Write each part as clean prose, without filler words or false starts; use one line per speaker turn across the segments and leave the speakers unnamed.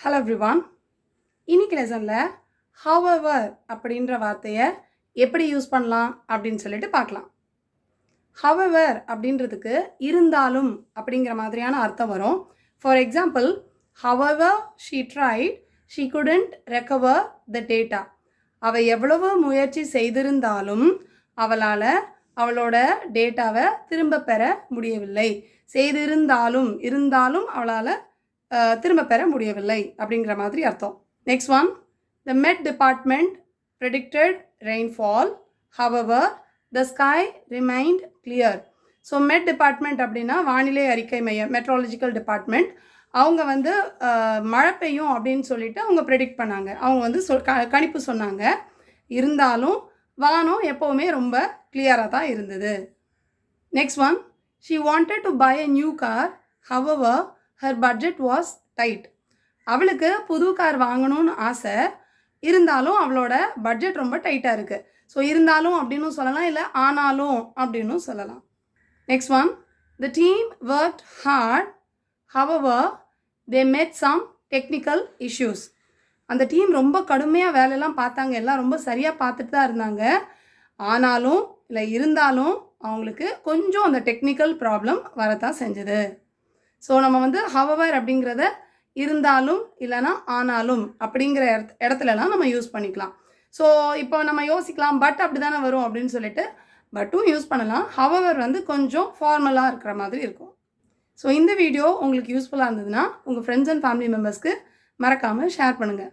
Hello everyone. இன்னைக்கு லெசனில் however அப்படின்ற வார்த்தையை எப்படி யூஸ் பண்ணலாம் அப்படின்னு சொல்லிட்டு பார்க்கலாம். ஹவவர் அப்படின்றதுக்கு இருந்தாலும் அப்படிங்கிற மாதிரியான அர்த்தம் வரும். For example, however she tried she couldn't recover the data. அவள் எவ்வளவு முயற்சி செய்திருந்தாலும் அவளால் அவளோட டேட்டாவை திரும்ப பெற முடியவில்லை. இருந்தாலும் அவளால் திரும்ப பெற முடியவில்லை அப்படிங்கிற மாதிரி அர்த்தம். நெக்ஸ்ட் ஒன், த மெட் department predicted rainfall, however the sky remind clear. So மெட் டிபார்ட்மெண்ட் அப்படின்னா வானிலை அறிக்கை மையம், மெட்ரோலஜிக்கல் டிபார்ட்மெண்ட். அவங்க வந்து மழை பெய்யும் அப்படின்னு சொல்லிட்டு அவங்க ப்ரெடிக்ட் பண்ணாங்க. அவங்க வந்து கணிப்பு சொன்னாங்க. இருந்தாலும் வானம் எப்போவுமே ரொம்ப கிளியராக தான் இருந்தது. Next one, she wanted to buy a new car, however her budget was tight. அவளுக்கு புது கார் வாங்கணும்னு ஆசை, இருந்தாலும் அவளோட பட்ஜெட் ரொம்ப டைட்டாக இருக்குது. ஸோ இருந்தாலும் அப்படின்னு சொல்லலாம், இல்லை ஆனாலும் அப்படின்னு சொல்லலாம். Next one, the team worked hard, however they made some technical issues. அந்த டீம் ரொம்ப கடுமையாக வேலையெல்லாம் பார்த்தாங்க, எல்லாம் ரொம்ப சரியாக பார்த்துட்டு தான் இருந்தாங்க. ஆனாலும் இல்லை இருந்தாலும் அவங்களுக்கு கொஞ்சம் அந்த டெக்னிக்கல் ப்ராப்ளம் வரத்தான் செஞ்சுது. ஸோ நம்ம வந்து ஹவவர் அப்படிங்கிறத இருந்தாலும் இல்லைனா ஆனாலும் அப்படிங்கிற இடத்துலலாம் நம்ம யூஸ் பண்ணிக்கலாம். ஸோ இப்போ நம்ம யோசிக்கலாம், பட் அப்படி தானே வரும் அப்படின்னு சொல்லிட்டு பட்டும் யூஸ் பண்ணலாம். ஹவவர் வந்து கொஞ்சம் ஃபார்மலாக இருக்கிற மாதிரி இருக்கும். ஸோ இந்த வீடியோ உங்களுக்கு யூஸ்ஃபுல்லாக இருந்ததுன்னா உங்கள் ஃப்ரெண்ட்ஸ் அண்ட் ஃபேமிலி மெம்பர்ஸ்க்கு மறக்காமல் ஷேர் பண்ணுங்கள்.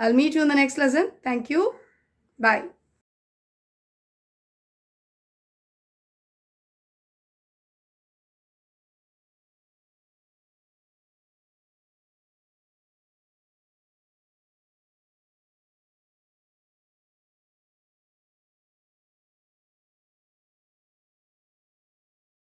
I'll meet you in the next lesson. Thank you. Bye.